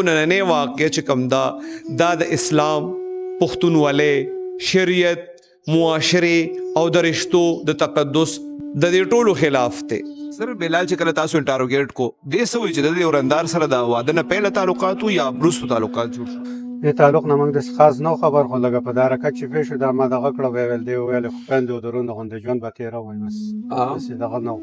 نننې واقع چې کوم دا د اسلام، پښتونولۍ، شریعت، معاشري او د رشتو د تقدس د دې ټولو خلاف دی. سر بلال چې کله تاسو انټاروګیټ کو دې سوې چې د دې ورندار سره د واده نه پیله تعلقات یا وروستو تعلقات جوړ شو؟ دې تعلق نه موږ داسې خاص نه خبر خو لږه په دا حرکت چې پېښ شو دا ما دغه کړه ویې ویل دی وویل خو خویندو او درونو غوندې ژوند به تېروئ بس داسې دغه نه و.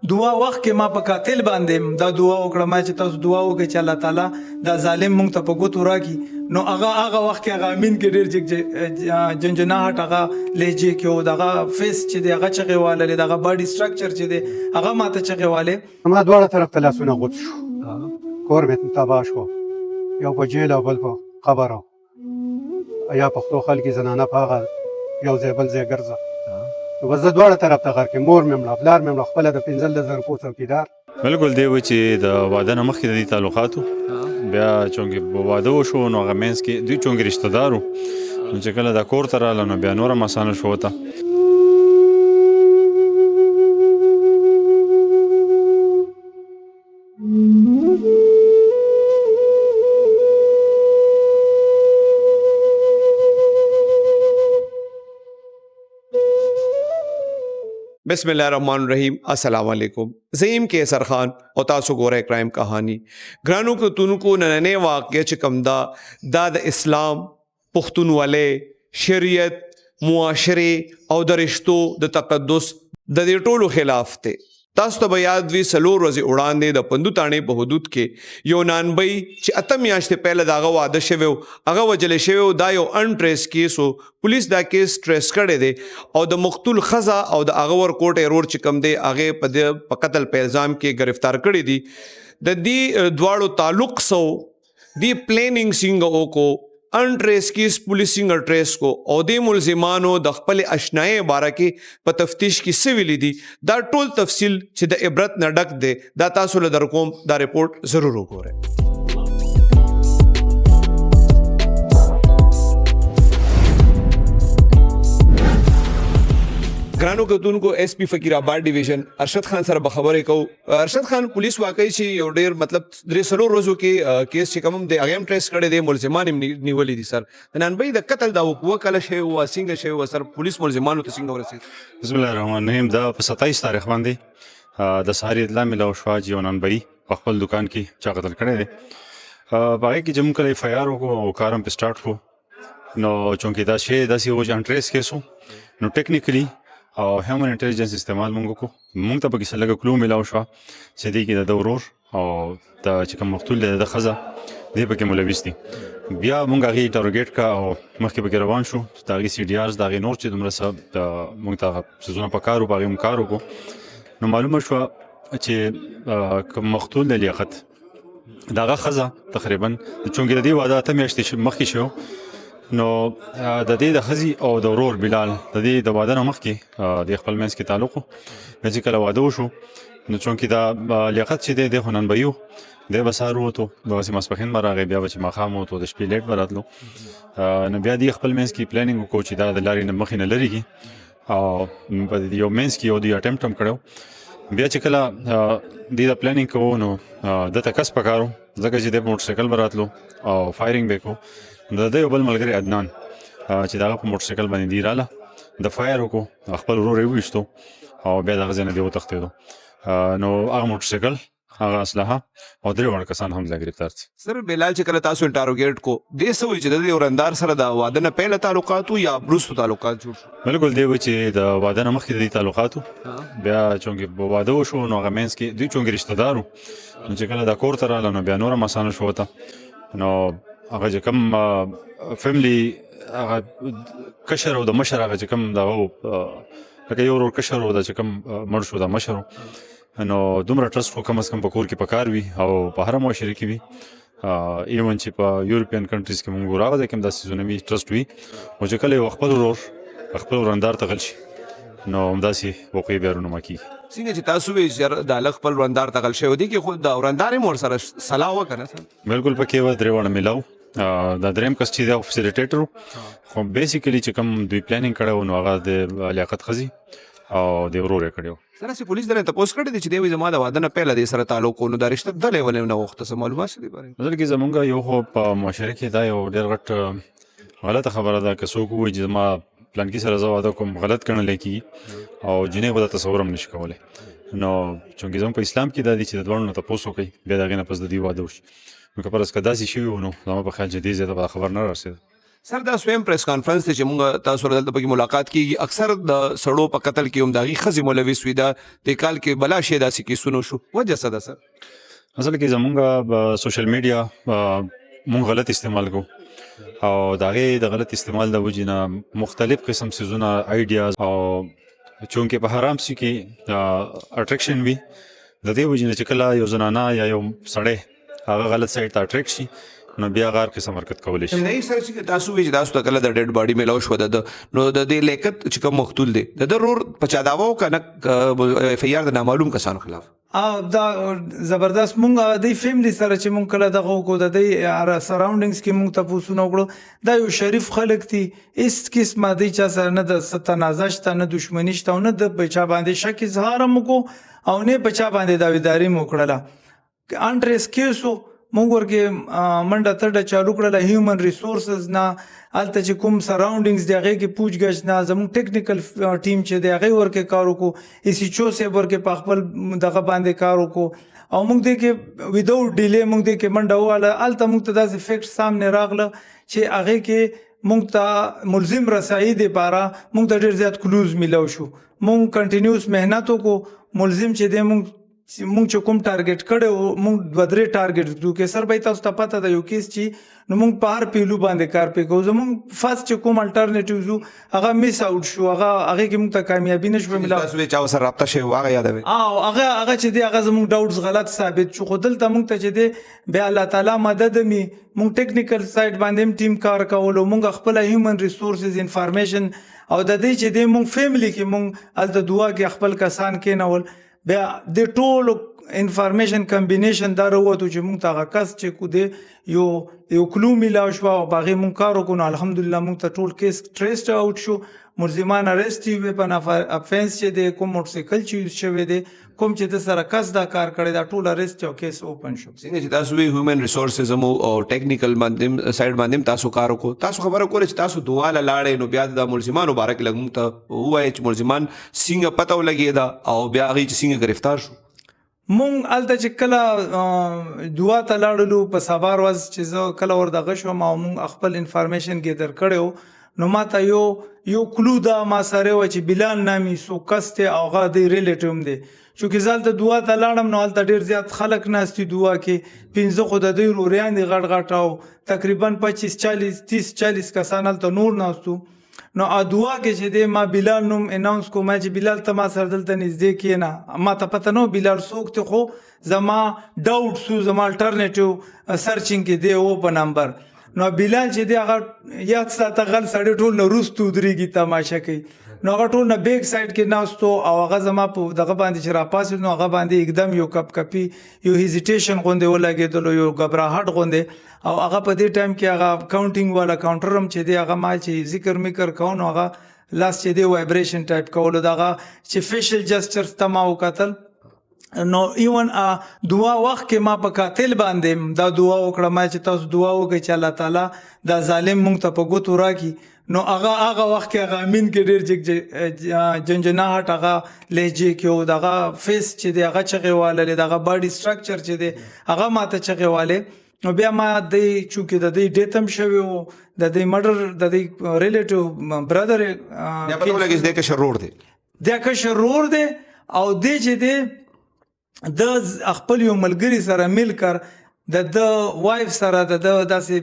دعا وخت کې ما په قاتل باندې دا دعا وکړه ما چې تاسو دعا وکړئ چې الله تعالی دا ظالم مونږ ته په ګوتو راکړي. نو هغه وخت کې هغه امین کې ډېر جنجناهټ هغه لهجې کې و دغه فیس چې دی هغه چغې واللې دغه باډي سټرکچر چې دی هغه ماته چغې والې. ما دواړه طرف ته لاسونه غوڅ شو، کور مې تباه شو، یو په جیل او بل په قبر و. یا پښتو خلک یې زنانه په هغه یو ځای بل ځای ګرځه. نو بس زه دواړه طرف ته غر کې مور مې مړه پلار مې مړه خپله د 15,000 روپو څوکیدار. بلکل دی و چې د واده نه مخکې د دې تعلقاتو بیا چونکې واده وشو نو هغه منځ کې دوی چونکې رشته دار وو نو چې کله دا کور ته راغله نو بیا نوره مسانه شو ورته. بسم الله الرحمن الرحیم. السلام علیکم. زیم کیسر خان او تاسو ګورئ کرائم کہانی. ګرانو کتونکو نننې واقع چې کوم دا د اسلام، پښتونولۍ، شریعت، معاشري او د رشتو د تقدس د دې ټولو خلاف دی. تاسو ته به یاد وي 4 ورځې وړاندې د پندو تاڼې په حدود کې یو نانبی چې 8 میاشتې پهله د هغه واده شوی و هغه وجلی شوی و. دا یو انټریس کیس و. پولیس دا کیس ټریس کړی دی او د مقتول ښځه او د هغه ورکوټ ایرور چې کوم دی هغې په قتل په الزام کې ګرفتار کړي دي. د دې دواړو تعلق سو دی پلانینګ څنګه وکړو انټریس کیس پولیس څنګه ټریس کو او د ملزمانو د خپل اشنایي باره کې په تفتیش کې څه ویلي دي دا ټول تفصیل چې د عبرت نه ډک دی دا تاسو له درکوم دا رپورټ ضرور وګورئ. ګرانو کتونکو ایس پی فقیر آباد ډیویژن ارشد خان سره به خبرې کوو. ارشد خان پولیس واقعي چې یو ډېر مطلب 3 ورځو کې کیس چې کوم دی هغه هم ټریس کړی دی ملزمان هم نیولي دي. سر د نانبی د قتل دا وکوه کله شوی و څنګه شوی و سر پولیس ملزمانو ته څنګه ورسېد؟ بسم الله الرحمن الرحیم. دا په 27 تاریخ باندې د سهار اطلاع ملو شوه چې یو نانبی په خپل دکان کې چا قتل کړی دی. په هغې کې چې موږ کله FIR وکړو او کار هم پې سټارټ کړو نو چونکې دا شی داسې و چې انټریس کیس و نو ټیکنیکلي او هیومن انټیلیجنس استعمال مونږ وکړو. مونږ ته پکې څه لږه کلو میلاو شوه چې دې کې د ورور او د چې کوم مقتول دی د ښځه دې پکې ملوث دي. بیا مونږ هغې انټروګیټ کړه او مخکې پکې روان شو د هغې CDRs د هغې نور چې دومره څه مونږ ته څیزونه په کار وو په هغې مونږ کار وکړو. نو معلومه شوه چې کوم مقتول دی لیاقت د هغه ښځه تقریبا چونکې د دې واده 8 میاشتې مخکې شو نو د دې د ښځې او د ورور بلال د دې د واده نه مخکې د خپل منځ کې تعلق و. بیا چې کله واده وشو نو چونکې دا لیاقت چې دی خو نانبی و دی به سهار ووتو دغسې ماسپښین به راغی بیا به چې ماښام ووتو د شپې لیټ به راتلو. نو بیا دې خپل منځ کې پلانینګ وکړو چې دا د لارې نه مخې نه لرې کړي او په یو منځ کې یو دوی اټمپټ هم کړی و. بیا چې کله دې د پلانینګ کوو نو دته کس پکار و ځکه چې دی په موټرسایکل به راتلو او فایرینګ به یې کوو. د ده یو بل ملګری عدنان چې د هغه په موټرسایکل باندې دی راله د فایر وکړو خپل ورور یې وویشتو او بیا د هغه ځای نه دی وتښتېدو. نو هغه موټرسایکل هغه اسلحه او 3 وړ کسان هم ګرفتار دي. سر بلال چې کله تاسو انټاروګیټ کو دې څه وایي چې د دې ورندار سره د واده نه پیله تعلقات یا وروستو تعلقات جوړ شو؟ بلکل دی وایي چې د واده نه مخکې د دې تعلقاتو بیا چونکې واده وشو نو هغه منځ کې دوی چونکې رشته دار وو نو چې کله دا کور ته راغله نو بیا نوره مسانه شو ورته. نو هغه چې کوم فیملی هغه کشر او د مشر هغه چې کوم دغه لکه یو ورور کشر او د چې کوم مړ شو د مشر نو دومره ټرسټ خو کم از کم په کور کې پکار وي او په هره معاشره کې وي. ایون چې په یورپین کنټریز کې مونږ ګورو هغه ځای کې هم داسې څیزونه وي ټرسټ وي او چې کله یو خپل ورور خپل ورندار ته غل شي نو همداسې وقوعې بیا رونما کېږي. څنګه چې تاسو وی چې د هلک خپل ورندار ته غل شوی دی کې خو د ورندار هم ورسره صلاح وکړه بالکل پکې و درې واړه میلاو دا دریم کس چې دا فیسیلیټیټر خو بیسیکلی چې کوم دوی پلانینګ کړی و نو هغه د لیاقت ښځي او د ورور یې کړی و. سره چې پولیس درنه تپوس کړی دی چې دی وایي زما د واده نه پیله دې سره تعلق و نو دا رشته د لیول نه وخته څه معلومات څه دي بارے اصل کې زمونږ یو خو په معاشره کې دا یو ډېر غټ غلطه خبره ده که څوک ووایي چې زما پلانکي سره زه واده کوم غلط ګڼلی کېږي او جنۍ به دا تصور هم نشي کولی. نو چونکې زموږ په اسلام کې دا دي چې د دواړو نه تپوس وکړئ بیا د هغې نه پس د دوی واده وشي. نو که فرض که داسې شوي وو نو زما په خیال چې دې ځای ته به خبر نه رارسېده. سر دا سویم پریس کانفرنس دی چې مونږ تاسو سره دلته پکې ملاقات کیږي اکثر د سړو په قتل کې هم د هغې ښځې ملوث وي دا د کال کې بلا شی داسې کیسونه شو وجه څه ده سر؟ اصل کې زمونږ سوشل میډیا مونږ غلط استعمال کوو او د هغې د غلط استعمال د وجې نه مختلف قسم څیزونه آیډیاز او چونکې په حرام سي کې اټریکشن وي د دې وجې نه چې کله یو زنانه یا یو سړی هغه غلط سایډ ته اټریکټ شي نو بیا غار قسم حرکت کولی شي. نه سر چې تاسو وی چې تاسو ته کله د ډیډ باډي میلاو شو د نو د دې لیکت چې کوم مقتول دی د رور په چا داوا وکړه اف ای آر د نامعلوم کسانو خلاف دا زبردست مونږ د فیملی سره چې مونږ کله دغه وکړو د دې سراونډینګز کې مونږ تپوسونه وکړو دا یو شریف خلک دي هېڅ قسمه دی چا سره نه د تنازع شته نه دښمني شته او نه د په چا باندې شک اظهار هم وکړو او نه په چا باندې داویداري مو وکړله. انډریس کیسو مونږ ورکې منډه ترډه چالو کړله هیومن ریسورسز نه هلته چې کوم سراونډینګز دی هغې کې پوچ گچ نه زموږ ټیکنیکل ټیم چې دی هغې ورکې کار وکړو ایس ایچ او صاحب ورکې په خپل دغه باندې کار وکړو او موږ دې کې وداوټ ډیلې موږ دې کې منډه وواله هلته موږ ته داسې فیکټ سامنے راغله چې هغې کې موږ ته ملزم رسایي دپاره موږ ته ډېر زیات کلوز میلاو شو. موږ کنټینیوس محنت وکړو ملزم چې دی موږ چې کوم ټارګټ کړی و موږ 2-3 ټارګټ کړو کې سر به تاسو ته پته ده یو کیس چې نو موږ په هر پیلو باندې کار پې کوو زموږ فرست چې کوم الټرنیټیوز وو هغه میس آوټ شو هغې کې موږ ته کامیابي نه شوه میلاو. تاسو چا سره رابطه شوی هغه یادوي هغه چې دی هغه زموږ ډاوټس غلط ثابت شو خو دلته موږ ته چې دی بیا الله تعالی مدد مې موږ ټیکنیکل سایډ باندې هم ټیم کار کولو موږ خپله هیومن ریسورسز انفارمیشن او د دې چې دی موږ فیملی کې موږ هلته دعا کې خپل کسان کېنول بیا د ټولو انفارمیشن کمبینیشن دا راووتو چې موږ ته هغه کس چې کو دی یو کلو میلاو شوه او په هغې موږ کار وکړو نو الحمدلله موږ ته ټول کیس ټریسټ آوټ شو ملزمان اریسټ وي په افینس چې دی کوم موټرسایکل چې یوز شوی دی کوم چې د سره کس دا کار کړی دا ټول اریسټ او کیس اوپن شو. څنګه چې تاسو وی هیومن ریسورسز او ټیکنیکل باندې سایډ باندې تاسو کار وکړو تاسو خبره کوله چې تاسو دواله لاړې نو بیا د ملزمانو باره کې لږ موږ ته ووایي چې ملزمان څنګه پته ولګېده او بیا هغې چې څنګه گرفتار شو. مونږ هلته چې کله دعا ته لاړلو په سبا ورځ چې زه کله وردغه شوم او مونږ خپل انفارمیشن ګیدر کړی نو ما ته یو کلو دا ما سره و چې بلال نامي سو کس دی او هغه د ریلیټیو هم دی چونکې زه هلته دعا ته لاړم نو هلته ډېر زیات خلک ناست دي دعا کې 15 خو د دوی روریان دي غټ غټ او تقریبا 25-40 کسان هلته نور ناست وو. نو دعا کې چې دی ما بلال نوم اناونس کوم چې بلال ته ما سره دلته نږدې کېنه ما ته پته نه بلال څوک دی خو زما ډاوټ سو زما الټرنیټیو سرچینګ کې دی و په نمبر نو بلال چې دی هغه یاد ساته غل سړی ټول نه وروستو ودرېږي تماشه کوي نو هغه ټول نه بیک سایډ کې ناستو او هغه زما په دغه باندې چې راپاسېد نو هغه باندې एकदम یو کپي یو هیزیټیشن غوندې ولګېدلو یو غبراهټ غوندې او هغه په دې ټایم کې هغه کاونټینګ والا کاونټر هم چې دی هغه ما چې ذکر میکر کوو نو هغه لاس چې دی وایبریشن ټایپ کولو دغه چې فیشل جسچرز ته ما وکتل نو ایون دعا وخت کې ما په قاتل باندې دا دعا وکړه ما چې تاسو دعا وکړئ چې الله تعالی دا ظالم مونږ ته په ګوتو راکړي نو هغه وخت کې هغه امین کې ډېر جنجناهټ هغه لهجې کې او دغه فیس چې دی هغه چغې والی دغه باډي سټرکچر چې دی هغه ما ته چغې والی نو بیا ما دی چونکې د دوی ډیت هم شوی و د دوی مډر د دوی ریلیټیو برادر دی کشر رور دی او دی چې دی د خپل یو ملګري سره مل کر د وایف سره د داسې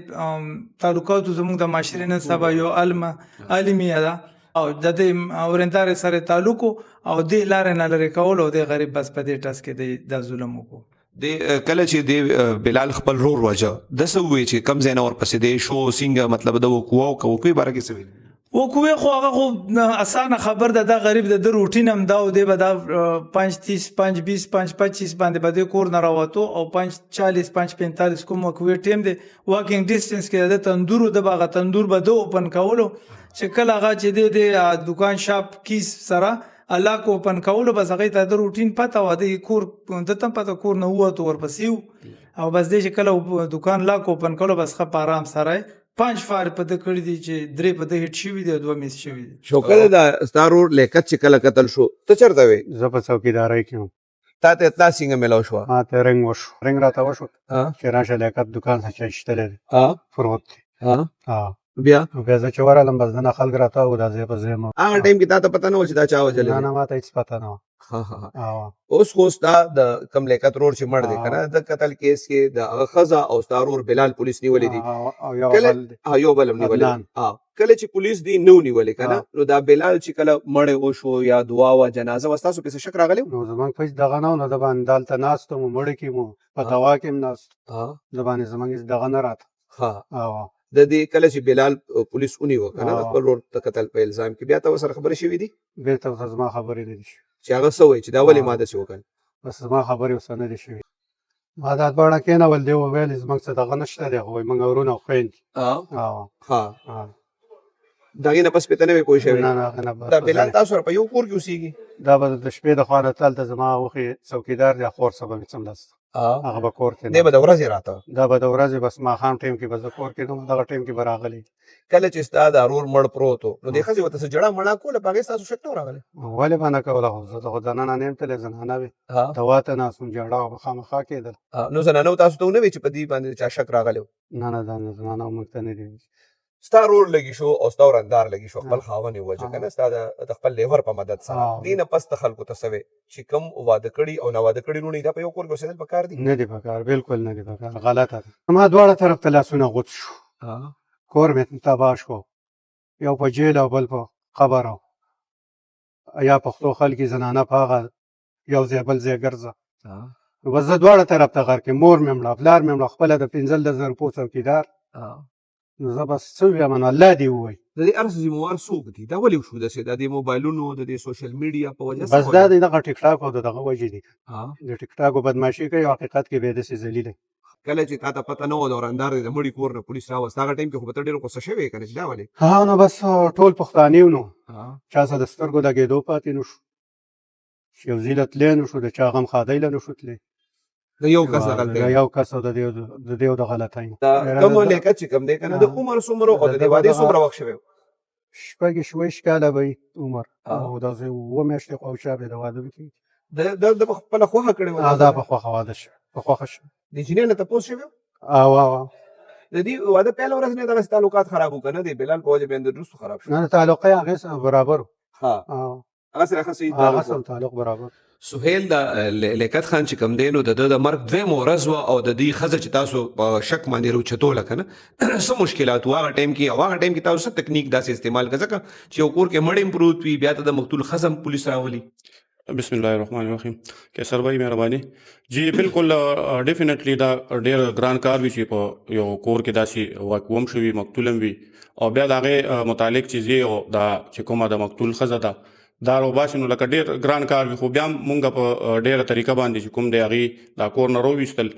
تعلقاتو زموږ د معاشرې نن سبا یو عالمیه ده او د دې ورندارې سره تعلق او دې لارې نه لرې کول او دې غریب بس په دې ټس کې د ظلم وکړو کله چې دی بلال خپل رور وجه د څه ووایي چې کم ځای نه ورپسې دی شو څنګه مطلب د وکوه او کوکوی باره کې څه ویل وکوې خو هغه خو اسانه خبر ده دا غریب د روټین هم دا او دی به دا 5:30 5:20 5:25 باندې به د کور نه راوتو او 5:40 5:45 کوم وکوې ټیم دی واکینګ ډیسټنس کې د تندور د باغ تندور به د اوپن کولو چې کله هغه چې د دکان شاپ کیس سره الله کو اوپن کولو بس هغه ته د روټین پته و د کور د تم پته کور نه وته ورپسې او بس دې چې کله دکان لا کو اوپن کولو بس خپ آرام سره 5 فار په د کړی دي چې 3 په د هټ شوی دی 2 میس شوی دي شوکت دا ستارور لیکت چې کله قتل شو ته چرته وې زه په څوکیدارۍ کې وم تا ته اطلاع څنګه ملو شو ما ته رنګ وشو رنګ راته وشو ها چې راشه لیاقت دکان څخه چای شتلی دی ها فروت دی ها ها بیا نو بیا زه چې ورغلم بس دنه خلک راته و دا ځای په ځای ما هغه ټیم کې تا ته پته نه و چې دا چا وجلې نه دی؟ نه ما ته هېڅ پته نه وه ها ها ها. اوس خو ستا د کم لیکت رور چې مړ دی کنه د قتل کیس کې د هغه ښځه او ستا ورور بلال پولیس نیولې دي او یو کله بل دی ها یو بل هم نیولې عدنان. دي. ها کله چې پولیس دی نو نیولې کنه ها. نو دا بلال چې کله مړ وشو یا دعا وا جنازه وستاسو په څه شک راغلی و؟ نو زمونږ په هېڅ دغه نه و نو د باندې دلته ناست وم مړه کې مو په ها. دوا کې هم ناست ها د باندې زمونږ هېڅ دغه نه راته ها ها د دې کله چې بلال پولیس ونیو کنه د ها. خپل ورور ته قتل په الزام کې بیا ته سره خبرې شوې دي بېرته ورته زما خبرې نه دي شوي چې هغه څه وایي چې دا ولې ها. ما داسې وکړل بس زما خبرې ورسره نه دي شوي ما دا دواړه کېنول دی وویل زمونږ څه دغه نشته دی خو وایي موږ ورونه او خویندې ها ها ها ها د هغې نه پس پته نه وې پوه شوې نه نه هغه نه به دا په بلال ځای. تاسو سره په یو کور کې اوسېږي دا به د شپې د خوا نه تلته زما اوښې څوکیدار دی خور سره به مې څملاست هغه به کور کې دی به نه د ورځې راته دا به د ورځې بس ماښام ټایم کې به زه کور کې نه وم دغه ټایم کې به راغلی کله چې ستا د ورور مړ پروت و نو دې ښځې ورته څه جړه مړه کوله په هغې ستاسو شک نه و راغلی ولې به نه کوله خو زه خو دننه نه یم تللی زنانه وې ها دوا ته ناست وم جړه به خامخا کېدل نو زنانو تاسو ته ونه وی چې په دې باندې چا شک راغلی و نه نه دا زنانه موږ ته نه دي ستا رور لګي شو او ستا ورندار لګي شو خپل ها. خاوند یې وجه ها. کنه ستا د خپل لیور په مدد سره ها. دې نه پس ته خلکو ته سوې چې کم واده کړي او نه واده کړي لوڼې دا په یو کور کې اوسېدل پکار دي نه دي پکار بالکل نه دي پکار غلطه ده ما دواړه طرف ته لاسونه غوڅ شو کور مې تباه شو یو په جیل او بل په قبر او یا پښتو خلک زنانه په هغه یو ځای بل ځای ګرځه نو بس زه دواړه طرف ته غر کې مور مې مړه پلار مې مړه خپله د 15,000 روپو څوکیدار نو زه بس څه ووایم نو الله دې ووایي د دې هر څه ذموار څوک دي دا ولې وشو داسې د دې موبایلونو د دې سوشل میډیا په وجه بس دا د دغه ټیک ټاک او د دغه وجې دي ها د ټیک ټاک او بدماشي کوي او حقیقت کې به یې داسې ذلیل دی کله چې تا ته پته نه و د ورندار دی د مړي کور نه پولیس راوست هغه ټایم کې خو به ته ډېر غوسه شوې که نه چې دا ولې ها نو بس ټول پښتانه یو نو ها چا سره د سترګو لګېدو پاتې نه شو چې یو ځای له تلی نه شو د چا غم ښادۍ له نه شو تلی د یو کس د د غلطۍ یو کس او د دې د غلطۍ دا کوم لیکت چې کوم دی که نه د ها. عمر څومره او د دې وادې څومره وخت شوی و؟ شپږ شويش کاله به عمر ها. او دا زه و میاشتې خو شابه د واده وکړي د خپله خوښه کړې وه دا په خوښه واده شو په خوښه شو د انجینر نه تپوس شوی و؟ او د دې واده پیل ورځ نه دغسې تعلقات خراب و که نه د بلال په وجه بیا د وروستو خراب شو نه تعلق یې هغې سره برابر و. ها او هغه سره ښه صحیح هغه تعلق و. سره تعلق برابر سهیل د لیاقت خان چې کوم دی نو د ده د مرګ دویمه ورځ وه او د دې ښځه چې تاسو په شک باندې راوچتوله که نه څه مشکلات وو هغه ټایم کې او هغه ټایم کې تاسو څه تکنیک داسې استعمال کړه ځکه چې یو کور کې مړ هم پروت وي بیا ته د مقتول ښځه هم پولیس راولي بسم الله الرحمن الرحیم کیسر بھائی مهرباني جی بالکل ډیفینیټلی دا ډېر ګران کار وي چې په یو کور کې داسې واقع شوي مقتول هم وي او بیا د هغې متعلق چې او دا چې کومه د مقتول ښځه ده دا راوباسي نو لکه ډېر ګران کار وي خو بیا هم مونږ په ډېره طریقه باندې چې کوم دی هغې دا کور نه راوویستل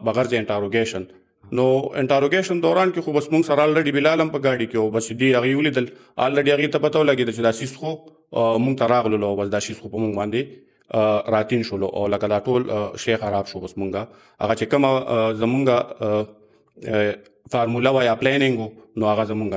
بغیر د انټاروګیشن نو انټاروګیشن دوران کې خو بس مونږ سره الریډي بلال هم په ګاډي کې و بس دې هغې ولیدل الریډي هغې ته پته ولګېده چې دا سیس خو مونږ ته راغللو او بس دا شیز خو په مونږ باندې راتین شولو او لکه دا ټول شی خراب شو بس مونږه هغه چې کومه زمونږ فارموله وه یا پلانینګ نو هغه زمونږ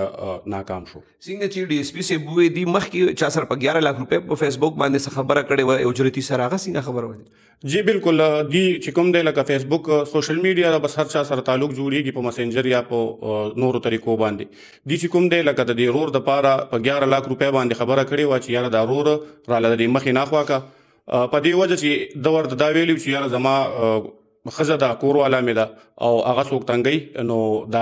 ناکام شو څنګه چې ډي اس پي صاحب وویل دي مخکې چا سره په 11 لک روپۍ په فیسبوک باندې څه خبره کړې وه اجرتي سره هغه څنګه خبره وه جی بالکل دی چې کوم دی لکه فیسبوک سوشل میډیا دا بس هر چا سره تعلق جوړیږي په مسنجر یا په نورو طریقو باندې دی چې کوم دی لکه د دې رور د پاره په 11 لک روپۍ باندې خبره کړې وه چې یاره دا رور راله د دې مخې ناخوا کا په دې وجه چې د ورته دا ویلي چې یاره زما ښځه ده کور والا مې ده او هغه څوک تنګوي نو دا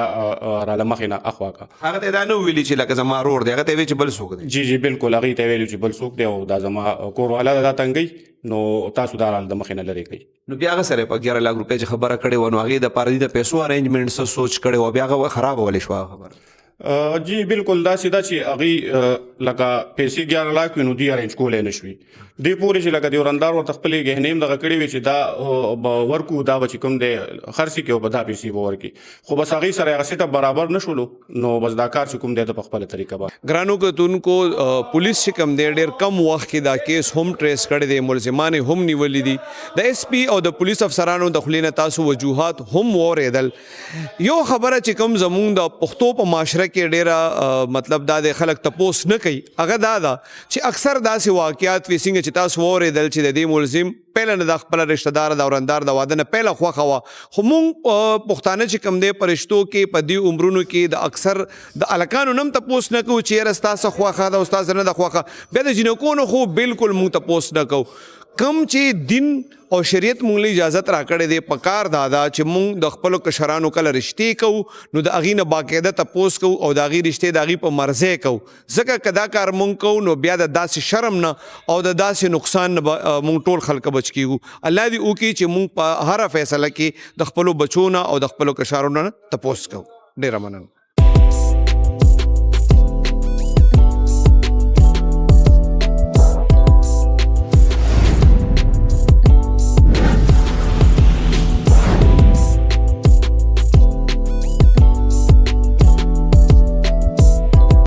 راله مخې نه اخوا کا هغه ته دا نه ویلي چې لکه زما رور دی هغه ته یې ویل چې بل څوک دی جی جی بالکل هغې ته ویلي چې بل څوک دی او دا زما کور والا ده دا تنګوي نو تاسو دا راله د مخې نه لرې کوي نو بیا هغه سره په 11 لک روپۍ چې خبره کړې وه نو هغې دپاره د پیسو ارینجمنټ څه سوچ کړی و بیا هغه خرابه ولې شوه هغه خبره جی بالکل دا سیدا چې هغه لکه پیسې 11 लाख وینو دی ارینج کولای نشوي دی پورې چې لکه دی ورندار ورته خپل غهنیم دغه کړی وي چې دا ورکو دا بچ کوم دی خرسي کې وبدا پیسې ورکی خو بس هغه سره هغه سیټ برابر نشولو نو بس دا کار چې کوم دی د خپل طریقه با ګرانو کتونکو پولیس چې کم دی ډېر کم وخت کې دا کیس هم ټریس کړی دی ملزمان هم نیولې دي د اس پی او د پولیس افسرانو د خلینو تاسو وجوهات هم وریدل یو خبره چې کوم زمون د پښتو په معاشره کې ډېره مطلب دا د خلک تپوس نه کوي هغه دا ده چې اکثر داسې واقعات وي څنګه چې تاسو وریدل چې د دې ملزم پهله نه د خپل رشتہ دار د ورندار د واده نه پهله خوښه وه خو مونږ پښتانه چې کوم دی په رشتو کې په دې عمرونو کې د اکثر د هلکانو نه هم تپوس نه کوو چې یاره ستا څه خوښه ده او ستا څه نه ده خوښه بیا د جینکو خو بالکل مونږ تپوس نه کوو کم چې دین او شریعت مونږ له اجازت راکړې دی پکار دادا چې مونږ د خپل کشرانو کله رشتې کوو نو د اغې نه باقاعده تپوس کوو او د اغې رشتې د اغې په مرزه کوو ځکه که دا کار مونږ کوو نو بیا د داسې شرم نه او د داسې نقصان نه مونږ ټول خلک بچ کیږو الله دې وکړي چې مونږ په هره فیصله کې د خپلو بچو نه او د خپلو کشرانو نه تپوس کوو ډېره مننه